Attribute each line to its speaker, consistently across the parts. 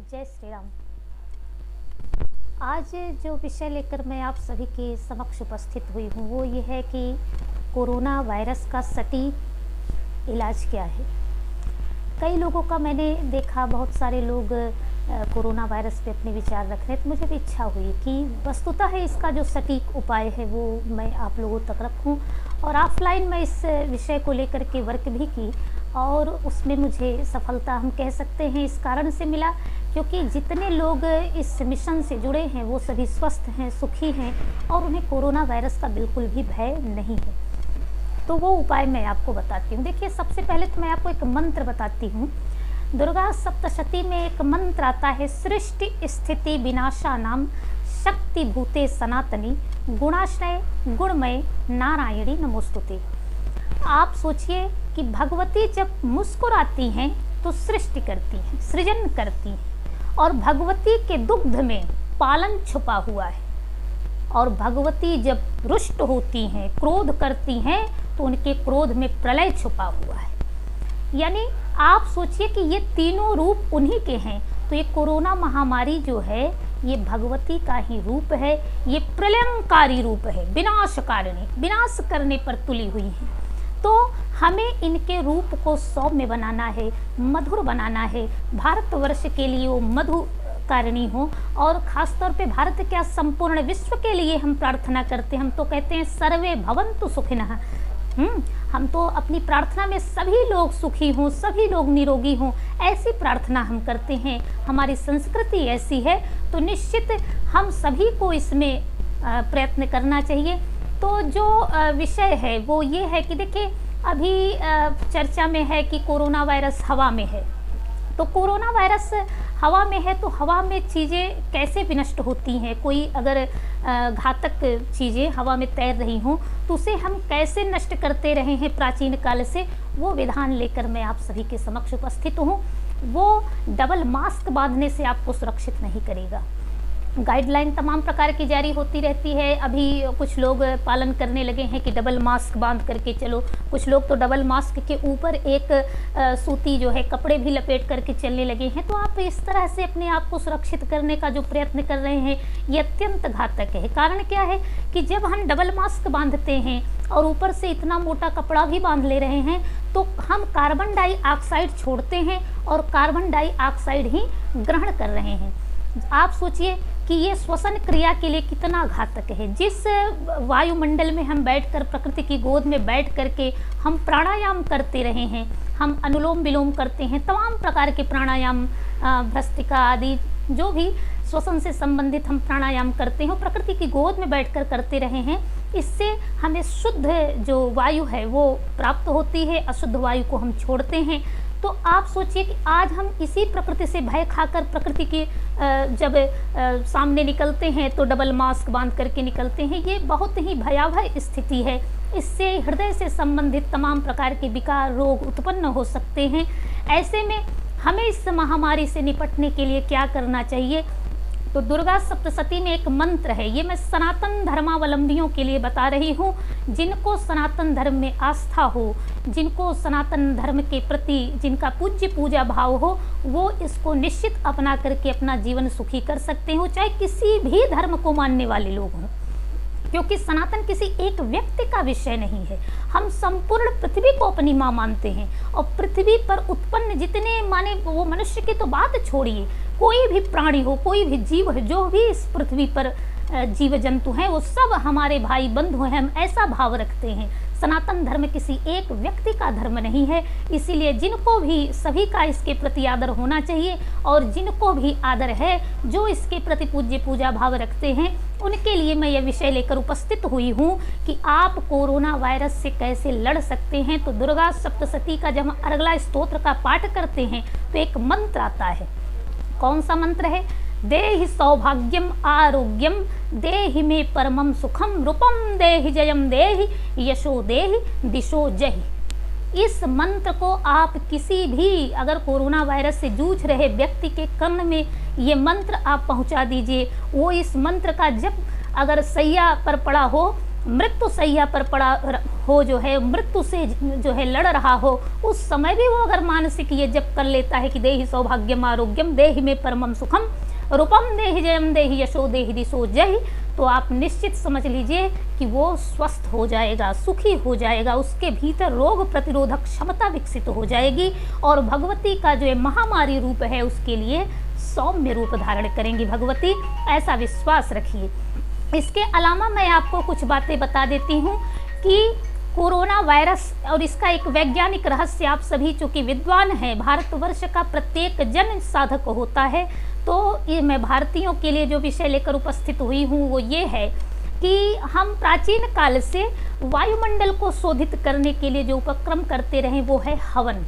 Speaker 1: जय श्री राम। आज जो विषय लेकर मैं आप सभी के समक्ष उपस्थित हुई हूँ वो ये है कि कोरोना वायरस का सटीक इलाज क्या है। कई लोगों का मैंने देखा, बहुत सारे लोग कोरोना वायरस पे अपने विचार रख रहे हैं, तो मुझे भी इच्छा हुई कि वस्तुतः इसका जो सटीक उपाय है वो मैं आप लोगों तक रखूं। और ऑफलाइन मैं इस विषय को लेकर के वर्क भी की और उसमें मुझे सफलता हम कह सकते हैं इस कारण से मिला क्योंकि जितने लोग इस मिशन से जुड़े हैं वो सभी स्वस्थ हैं, सुखी हैं और उन्हें कोरोना वायरस का बिल्कुल भी भय नहीं है। तो वो उपाय मैं आपको बताती हूँ। देखिए, सबसे पहले तो मैं आपको एक मंत्र बताती हूँ। दुर्गा सप्तशती में एक मंत्र आता है, सृष्टि स्थिति विनाशा नाम शक्ति भूते सनातनी गुणाश्रय गुणमय नारायणी नमोस्तुते। आप सोचिए कि भगवती जब मुस्कुराती हैं तो सृष्टि करती हैं, सृजन करती हैं और भगवती के दुग्ध में पालन छुपा हुआ है। और भगवती जब रुष्ट होती हैं, क्रोध करती हैं, तो उनके क्रोध में प्रलय छुपा हुआ है। यानी आप सोचिए कि ये तीनों रूप उन्हीं के हैं। तो ये कोरोना महामारी जो है ये भगवती का ही रूप है, ये प्रलयंकारी रूप है, विनाशकारिणी, विनाश करने पर तुली हुई है। तो हमें इनके रूप को सौम्य बनाना है, मधुर बनाना है, भारतवर्ष के लिए वो मधुकारिणी हो और ख़ासतौर पे भारत क्या संपूर्ण विश्व के लिए हम प्रार्थना करते हैं। हम तो कहते हैं सर्वे भवन्तु सुखिनः। हम तो अपनी प्रार्थना में सभी लोग सुखी हों, सभी लोग निरोगी हों, ऐसी प्रार्थना हम करते हैं। हमारी संस्कृति ऐसी है, तो निश्चित हम सभी को इसमें प्रयत्न करना चाहिए। तो जो विषय है वो ये है कि देखिए, अभी चर्चा में है कि कोरोना वायरस हवा में है। तो कोरोना वायरस हवा में है तो हवा में चीज़ें कैसे विनष्ट होती हैं। कोई अगर घातक चीज़ें हवा में तैर रही हों तो उसे हम कैसे नष्ट करते रहे हैं प्राचीन काल से, वो विधान लेकर मैं आप सभी के समक्ष उपस्थित हूँ। वो डबल मास्क बांधने से आपको सुरक्षित नहीं करेगा। गाइडलाइन तमाम प्रकार की जारी होती रहती है। अभी कुछ लोग पालन करने लगे हैं कि डबल मास्क बांध करके चलो। कुछ लोग तो डबल मास्क के ऊपर एक सूती जो है कपड़े भी लपेट करके चलने लगे हैं। तो आप इस तरह से अपने आप को सुरक्षित करने का जो प्रयत्न कर रहे हैं ये अत्यंत घातक है। कारण क्या है कि जब हम डबल मास्क बांधते हैं और ऊपर से इतना मोटा कपड़ा भी बांध ले रहे हैं तो हम कार्बन डाइऑक्साइड छोड़ते हैं और कार्बन डाइऑक्साइड ही ग्रहण कर रहे हैं। आप सोचिए कि ये श्वसन क्रिया के लिए कितना घातक है। जिस वायुमंडल में हम बैठकर प्रकृति की गोद में बैठ करके हम प्राणायाम करते रहे हैं, हम अनुलोम विलोम करते हैं, तमाम प्रकार के प्राणायाम, भस्त्रिका आदि जो भी श्वसन से संबंधित हम प्राणायाम करते हैं, प्रकृति की गोद में बैठकर करते रहे हैं। इससे हमें शुद्ध जो वायु है वो प्राप्त होती है, अशुद्ध वायु को हम छोड़ते हैं। तो आप सोचिए कि आज हम इसी प्रकृति से भय खाकर प्रकृति की जब सामने निकलते हैं तो डबल मास्क बांध करके निकलते हैं। ये बहुत ही भयावह स्थिति है। इससे हृदय से संबंधित तमाम प्रकार के विकार, रोग उत्पन्न हो सकते हैं। ऐसे में हमें इस महामारी से निपटने के लिए क्या करना चाहिए? तो दुर्गा सप्तशती में एक मंत्र है, ये मैं सनातन धर्मावलंबियों के लिए बता रही हूँ। जिनको सनातन धर्म में आस्था हो, जिनको सनातन धर्म के प्रति जिनका पूज्य पूजा भाव हो, वो इसको निश्चित अपना करके अपना जीवन सुखी कर सकते हो, चाहे किसी भी धर्म को मानने वाले लोग हों। क्योंकि सनातन किसी एक व्यक्ति का विषय नहीं है। हम संपूर्ण पृथ्वी को अपनी माँ मानते हैं और पृथ्वी पर उत्पन्न जितने, माने वो मनुष्य की तो बात छोड़िए, कोई भी प्राणी हो, कोई भी जीव है, जो भी इस पृथ्वी पर जीव जंतु हैं, वो सब हमारे भाई बंधु हैं। हम ऐसा भाव रखते हैं। सनातन धर्म किसी एक व्यक्ति का धर्म नहीं है। इसीलिए जिनको भी, सभी का इसके प्रति आदर होना चाहिए और जिनको भी आदर है, जो इसके प्रति पूज्य पूजा भाव रखते हैं, उनके लिए मैं यह विषय लेकर उपस्थित हुई हूँ कि आप कोरोना वायरस से कैसे लड़ सकते हैं। तो दुर्गा सप्तशती का जब हम अर्गला स्तोत्र का पाठ करते हैं तो एक मंत्र आता है। कौन सा मंत्र है? देहि सौभाग्यम आरोग्यम देहि मे परमम सुखम रूपम देहि जयम देहि यशो देहि दिशो जहि। इस मंत्र को आप किसी भी अगर कोरोना वायरस से जूझ रहे व्यक्ति के कान में ये मंत्र आप पहुंचा दीजिए। वो इस मंत्र का जब अगर सैया पर पड़ा हो मृत्यु शैया पर पड़ा हो, जो है मृत्यु से जो है लड़ रहा हो, उस समय भी वो अगर मानसिक ये जप कर लेता है कि देहि सौभाग्यम आरोग्यम देहि में परमम सुखम रूपम देहि जयम देहि यशो देहि दिशो जय, तो आप निश्चित समझ लीजिए कि वो स्वस्थ हो जाएगा, सुखी हो जाएगा, उसके भीतर रोग प्रतिरोधक क्षमता विकसित हो जाएगी और भगवती का जो है महामारी रूप है उसके लिए सौम्य रूप धारण करेंगी भगवती, ऐसा विश्वास रखिए। इसके अलावा मैं आपको कुछ बातें बता देती हूँ कि कोरोना वायरस और इसका एक वैज्ञानिक रहस्य, आप सभी चूँकि विद्वान हैं, भारतवर्ष का प्रत्येक जन साधक होता है, तो ये मैं भारतीयों के लिए जो विषय लेकर उपस्थित हुई हूँ वो ये है कि हम प्राचीन काल से वायुमंडल को शोधित करने के लिए जो उपक्रम करते रहे वो है हवन।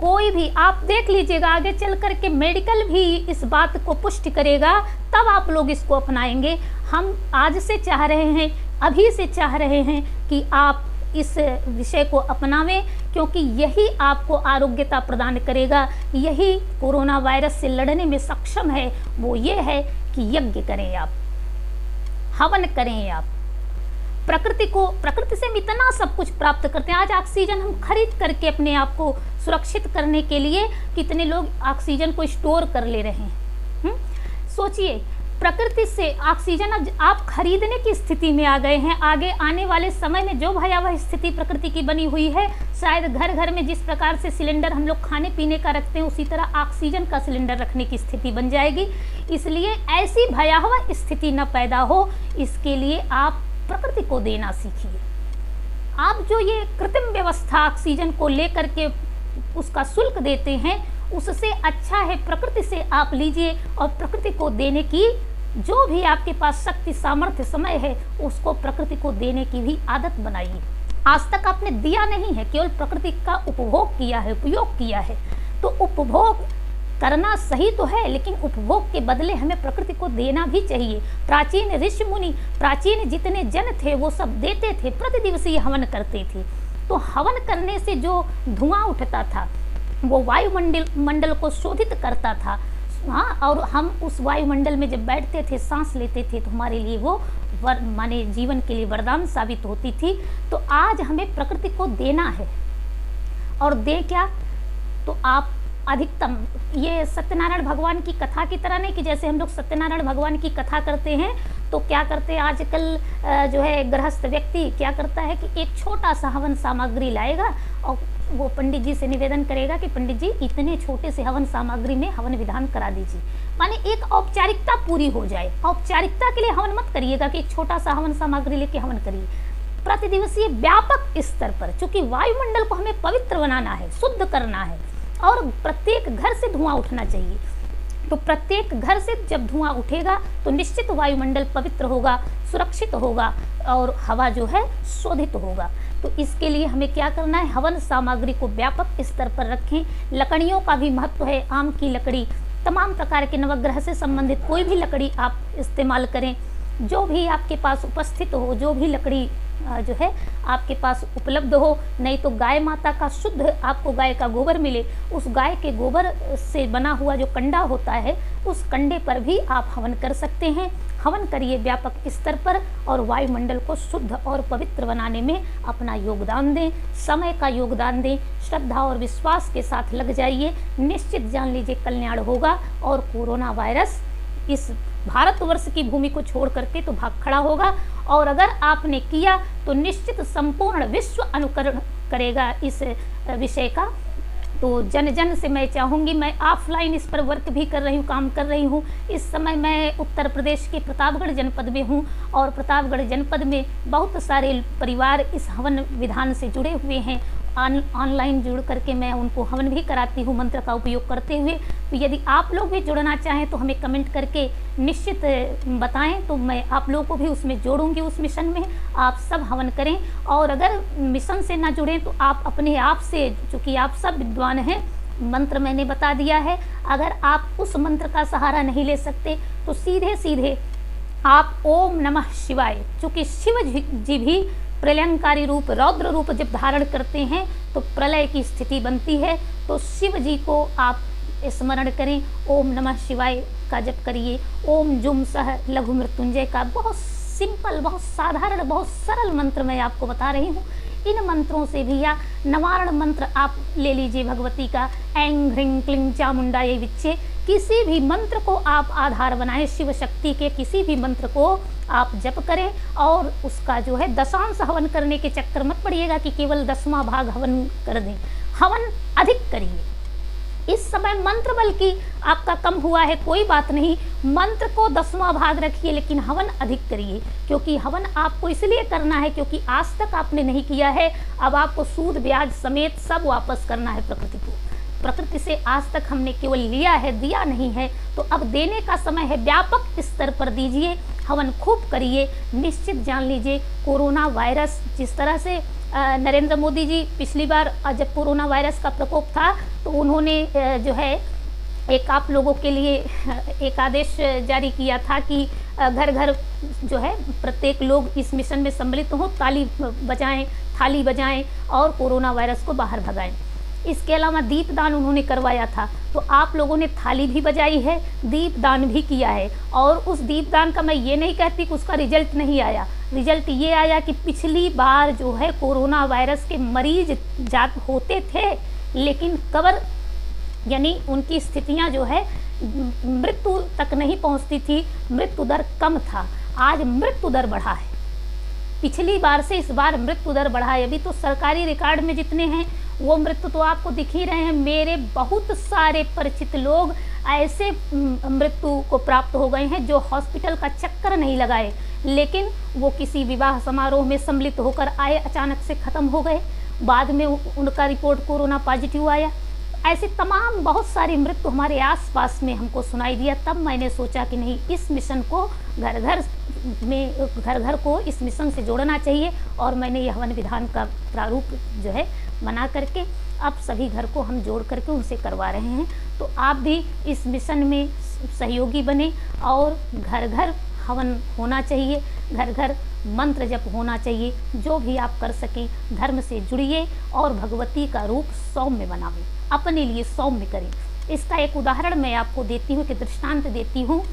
Speaker 1: कोई भी आप देख लीजिएगा, आगे चल कर के मेडिकल भी इस बात को पुष्टि करेगा, तब आप लोग इसको अपनाएंगे। हम आज से चाह रहे हैं, अभी से चाह रहे हैं कि आप इस विषय को अपनावें, क्योंकि यही आपको आरोग्यता प्रदान करेगा, यही कोरोना वायरस से लड़ने में सक्षम है। वो ये है कि यज्ञ करें आप, हवन करें आप, प्रकृति से हम इतना सब कुछ प्राप्त करते हैं। आज ऑक्सीजन हम खरीद करके अपने आप को सुरक्षित करने के लिए कितने लोग ऑक्सीजन को स्टोर कर ले रहे हैं। सोचिए, प्रकृति से ऑक्सीजन अब आप खरीदने की स्थिति में आ गए हैं। आगे आने वाले समय में जो भयावह स्थिति प्रकृति की बनी हुई है, शायद घर घर में जिस प्रकार से सिलेंडर हम लोग खाने पीने का रखते हैं, उसी तरह ऑक्सीजन का सिलेंडर रखने की स्थिति बन जाएगी। इसलिए ऐसी भयावह स्थिति न पैदा हो, इसके लिए आप प्रकृति को देना सीखिए। आप जो ये कृत्रिम व्यवस्था ऑक्सीजन को लेकर के उसका शुल्क देते हैं, उससे अच्छा है प्रकृति से आप लीजिए और प्रकृति को देने की जो भी आपके पास शक्ति सामर्थ्य समय है, उसको प्रकृति को देने की भी आदत बनाइए। आज तक आपने दिया नहीं है, केवल प्रकृति का उपभोग किया है, उपयोग किया है। तो उपभोग करना सही तो है, लेकिन उपभोग के बदले हमें प्रकृति को देना भी चाहिए। प्राचीन ऋषि मुनि, प्राचीन जितने जन थे वो सब देते थे, प्रतिदिवसीय हवन करते थे। तो हवन करने से जो धुआं उठता था वो वायुमंडल को शोधित करता था। हाँ, और हम उस वायुमंडल में जब बैठते थे, सांस लेते थे, तो हमारे लिए वो माने जीवन के लिए वरदान साबित होती थी। तो आज हमें प्रकृति को देना है, और दे क्या, तो आप अधिकतम ये सत्यनारायण भगवान की कथा की तरह नहीं कि जैसे हम लोग सत्यनारायण भगवान की कथा करते हैं तो क्या करते हैं आजकल जो है गृहस्थ व्यक्ति क्या करता है कि एक छोटा सा हवन सामग्री लाएगा और वो पंडित जी से निवेदन करेगा कि पंडित जी इतने छोटे से हवन सामग्री में हवन विधान करा दीजिए, माने एक औपचारिकता पूरी हो जाए। औपचारिकता के लिए हवन मत करिएगा कि एक छोटा सा हवन सामग्री लेके हवन करिए। प्रतिदिवसीय व्यापक स्तर पर, चूंकि वायुमंडल को हमें पवित्र बनाना है, शुद्ध करना है, और प्रत्येक घर से धुआं उठना चाहिए। तो प्रत्येक घर से जब धुआं उठेगा तो निश्चित वायुमंडल पवित्र होगा, सुरक्षित होगा और हवा जो है शोधित होगा। तो इसके लिए हमें क्या करना है, हवन सामग्री को व्यापक स्तर पर रखें। लकड़ियों का भी महत्व है। आम की लकड़ी, तमाम प्रकार के नवग्रह से संबंधित कोई भी लकड़ी आप इस्तेमाल करें, जो भी आपके पास उपस्थित हो, जो भी लकड़ी जो है आपके पास उपलब्ध हो। नहीं तो गाय माता का शुद्ध आपको गाय का गोबर मिले, उस गाय के गोबर से बना हुआ जो कंडा होता है, उस कंडे पर भी आप हवन कर सकते हैं। हवन करिए व्यापक स्तर पर और वायुमंडल को शुद्ध और पवित्र बनाने में अपना योगदान दें, समय का योगदान दें, श्रद्धा और विश्वास के साथ लग जाइए। निश्चित जान लीजिए कल्याण होगा और कोरोना वायरस इस भारतवर्ष की भूमि को छोड़ करके तो भाग खड़ा होगा। और अगर आपने किया तो निश्चित संपूर्ण विश्व अनुकरण करेगा इस विषय का। तो जन जन से मैं चाहूँगी, मैं ऑफलाइन इस पर वर्क भी कर रही हूँ, काम कर रही हूँ। इस समय मैं उत्तर प्रदेश के प्रतापगढ़ जनपद में हूँ और प्रतापगढ़ जनपद में बहुत सारे परिवार इस हवन विधान से जुड़े हुए हैं। ऑनलाइन जुड़ करके मैं उनको हवन भी कराती हूँ मंत्र का उपयोग करते हुए। तो यदि आप लोग भी जुड़ना चाहें तो हमें कमेंट करके निश्चित बताएं, तो मैं आप लोगों को भी उसमें जोड़ूंगी। उस मिशन में आप सब हवन करें, और अगर मिशन से ना जुड़ें तो आप अपने आप से, चूँकि आप सब विद्वान हैं, मंत्र मैंने बता दिया है। अगर आप उस मंत्र का सहारा नहीं ले सकते तो सीधे सीधे आप ओम नमः शिवाय, चूँकि शिव जी भी प्रलयंकारी रूप, रौद्र रूप जब धारण करते हैं तो प्रलय की स्थिति बनती है। तो शिव जी को आप स्मरण करें, ओम नमः शिवाय का जप करिए। ओम जुम सह लघु मृत्युंजय का बहुत सिंपल, बहुत साधारण, बहुत सरल मंत्र मैं आपको बता रही हूँ। इन मंत्रों से भी, या नवारण मंत्र आप ले लीजिए भगवती का, ऐं ह्रीं क्लीं चामुंडायै विच्चे, किसी भी मंत्र को आप आधार बनाएं, शिव शक्ति के किसी भी मंत्र को आप जप करें और उसका जो है दशांश हवन करने के चक्कर मत पड़िएगा कि केवल 10वां भाग हवन कर दें। हवन अधिक करिए। इस समय मंत्र बल्कि आपका कम हुआ है, कोई बात नहीं, मंत्र को 10वां भाग रखिए लेकिन हवन अधिक करिए, क्योंकि हवन आपको इसलिए करना है क्योंकि आज तक आपने नहीं किया है, अब आपको सूद ब्याज समेत सब वापस करना है प्रकृति को। प्रकृति से आज तक हमने केवल लिया है, दिया नहीं है, तो अब देने का समय है। व्यापक स्तर पर दीजिए, हवन खूब करिए। निश्चित जान लीजिए, कोरोना वायरस जिस तरह से नरेंद्र मोदी जी पिछली बार जब कोरोना वायरस का प्रकोप था तो उन्होंने जो है एक आप लोगों के लिए एक आदेश जारी किया था कि घर घर जो है प्रत्येक लोग इस मिशन में सम्मिलित हों, ताली बजाएं, थाली बजाएं और कोरोना वायरस को बाहर भगाएं। इसके अलावा दीपदान उन्होंने करवाया था, तो आप लोगों ने थाली भी बजाई है, दीपदान भी किया है। और उस दीपदान का मैं ये नहीं कहती कि उसका रिजल्ट नहीं आया, रिजल्ट ये आया कि पिछली बार जो है कोरोना वायरस के मरीज जात होते थे लेकिन कवर यानी उनकी स्थितियां जो है मृत्यु तक नहीं पहुंचती थी, मृत्यु दर कम था। आज मृत्यु दर बढ़ा है, पिछली बार से इस बार मृत्यु दर बढ़ा है। अभी तो सरकारी रिकॉर्ड में जितने हैं वो मृत्यु तो आपको दिख ही रहे हैं। मेरे बहुत सारे परिचित लोग ऐसे मृत्यु को प्राप्त हो गए हैं जो हॉस्पिटल का चक्कर नहीं लगाए, लेकिन वो किसी विवाह समारोह में सम्मिलित होकर आए, अचानक से ख़त्म हो गए, बाद में उनका रिपोर्ट कोरोना पॉजिटिव आया। ऐसे तमाम बहुत सारी मृत्यु हमारे आसपास में हमको सुनाई दिया। तब मैंने सोचा कि नहीं, इस मिशन को घर घर को इस मिशन से जोड़ना चाहिए और मैंने यह हवन विधान का प्रारूप जो है बना करके अब सभी घर को हम जोड़ करके उनसे करवा रहे हैं। तो आप भी इस मिशन में सहयोगी बने और घर घर हवन होना चाहिए, घर घर मंत्र जप होना चाहिए। जो भी आप कर सकें धर्म से जुड़िए और भगवती का रूप सौम्य बनावें, अपने लिए सौम्य करें। इसका एक उदाहरण मैं आपको देती हूँ, कि दृष्टांत देती हूँ।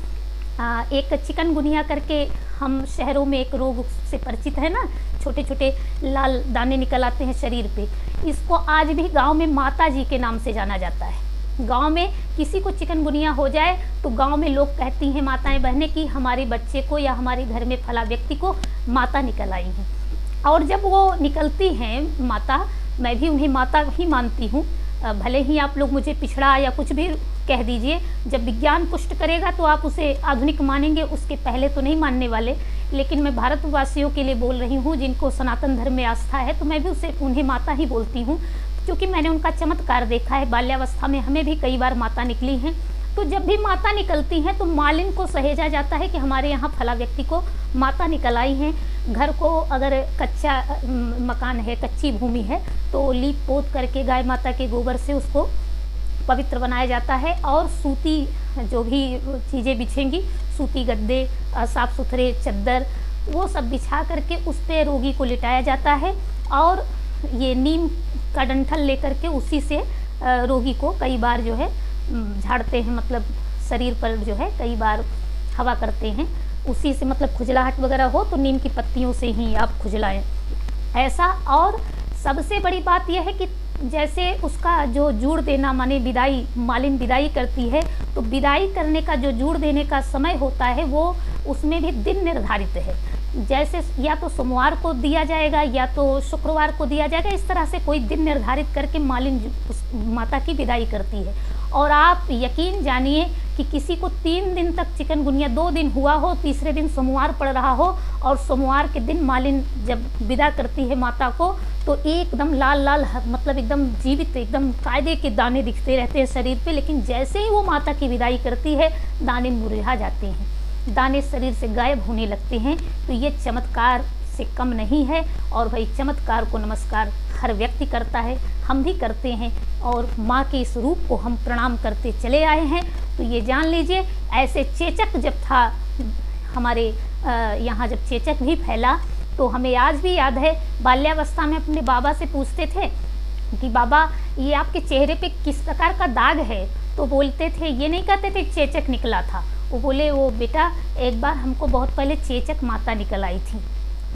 Speaker 1: एक चिकनगुनिया करके हम शहरों में एक रोग से परिचित है ना, छोटे छोटे लाल दाने निकल आते हैं शरीर पे। इसको आज भी गांव में माता जी के नाम से जाना जाता है। गांव में किसी को चिकनगुनिया हो जाए तो गांव में लोग कहती हैं, माताएं बहनें, कि हमारे बच्चे को या हमारे घर में फला व्यक्ति को माता निकल आई हैं। और जब वो निकलती हैं माता, मैं भी उन्हें माता ही मानती हूँ, भले ही आप लोग मुझे पिछड़ा या कुछ भी कह दीजिए, जब विज्ञान पुष्ट करेगा तो आप उसे आधुनिक मानेंगे, उसके पहले तो नहीं मानने वाले। लेकिन मैं भारतवासियों के लिए बोल रही हूँ जिनको सनातन धर्म में आस्था है, तो मैं भी उन्हें माता ही बोलती हूँ, क्योंकि मैंने उनका चमत्कार देखा है। बाल्यावस्था में हमें भी कई बार माता निकली हैं। तो जब भी माता निकलती हैं तो मालिन को सहेजा जाता है कि हमारे यहाँ फला व्यक्ति को माता निकल आई हैं। घर को अगर कच्चा मकान है, कच्ची भूमि है, तो लीप पोत करके गाय माता के गोबर से उसको पवित्र बनाया जाता है और सूती जो भी चीज़ें बिछेंगी, सूती गद्दे, साफ़ सुथरे चद्दर, वो सब बिछा करके उस पर रोगी को लिटाया जाता है। और ये नीम का डंठल लेकर के उसी से रोगी को कई बार जो है झाड़ते हैं, मतलब शरीर पर जो है कई बार हवा करते हैं उसी से, मतलब खुजलाहट वगैरह हो तो नीम की पत्तियों से ही आप खुजलाएं ऐसा। और सबसे बड़ी बात यह है कि जैसे उसका जो जूड़ देना, माने विदाई, मालिन विदाई करती है, तो विदाई करने का जो जूड़ देने का समय होता है वो उसमें भी दिन निर्धारित है। जैसे या तो सोमवार को दिया जाएगा या तो शुक्रवार को दिया जाएगा, इस तरह से कोई दिन निर्धारित करके मालिन उस माता की विदाई करती है। और आप यकीन जानिए कि किसी को 3 दिन तक चिकनगुनिया, 2 दिन हुआ हो, तीसरे दिन सोमवार पड़ रहा हो और सोमवार के दिन मालिन जब विदा करती है माता को, तो एकदम लाल लाल, मतलब एकदम जीवित, एकदम कायदे के दाने दिखते रहते हैं शरीर पे। लेकिन जैसे ही वो माता की विदाई करती है दाने मुरझा जाते हैं, दाने शरीर से गायब होने लगते हैं। तो ये चमत्कार से कम नहीं है। और भाई चमत्कार को नमस्कार हर व्यक्ति करता है, हम भी करते हैं और माँ के इस रूप को हम प्रणाम करते चले आए हैं। तो ये जान लीजिए, ऐसे चेचक जब था हमारे यहाँ, जब चेचक भी फैला तो हमें आज भी याद है, बाल्यावस्था में अपने बाबा से पूछते थे कि बाबा ये आपके चेहरे पे किस प्रकार का दाग है, तो बोलते थे, ये नहीं कहते थे चेचक निकला था, वो बोले वो बेटा एक बार हमको बहुत पहले चेचक माता निकल आई थी,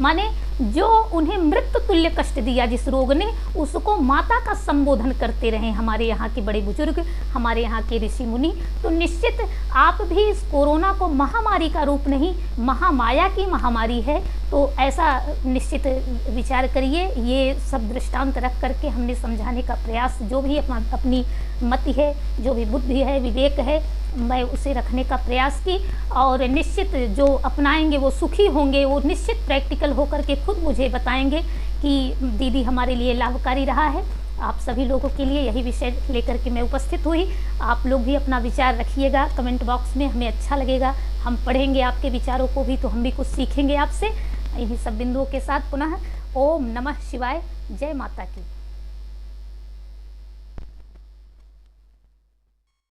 Speaker 1: माने जो उन्हें मृत्यु तुल्य कष्ट दिया जिस रोग ने, उसको माता का संबोधन करते रहे हमारे यहाँ के बड़े बुजुर्ग, हमारे यहाँ के ऋषि मुनि। तो निश्चित आप भी इस कोरोना को महामारी का रूप नहीं, महामाया की महामारी है, तो ऐसा निश्चित विचार करिए। ये सब दृष्टांत रख करके हमने समझाने का प्रयास, जो भी अपनी मति है, जो भी बुद्धि है, विवेक है, मैं उसे रखने का प्रयास की। और निश्चित जो अपनाएंगे वो सुखी होंगे, वो निश्चित प्रैक्टिकल होकर के खुद मुझे बताएंगे कि दीदी हमारे लिए लाभकारी रहा है। आप सभी लोगों के लिए यही विषय लेकर के मैं उपस्थित हुई। आप लोग भी अपना विचार रखिएगा कमेंट बॉक्स में, हमें अच्छा लगेगा, हम पढ़ेंगे आपके विचारों को भी, तो हम भी कुछ सीखेंगे आपसे। इन्हीं सब बिंदुओं के साथ पुनः ओम नमः शिवाय, जय माता की।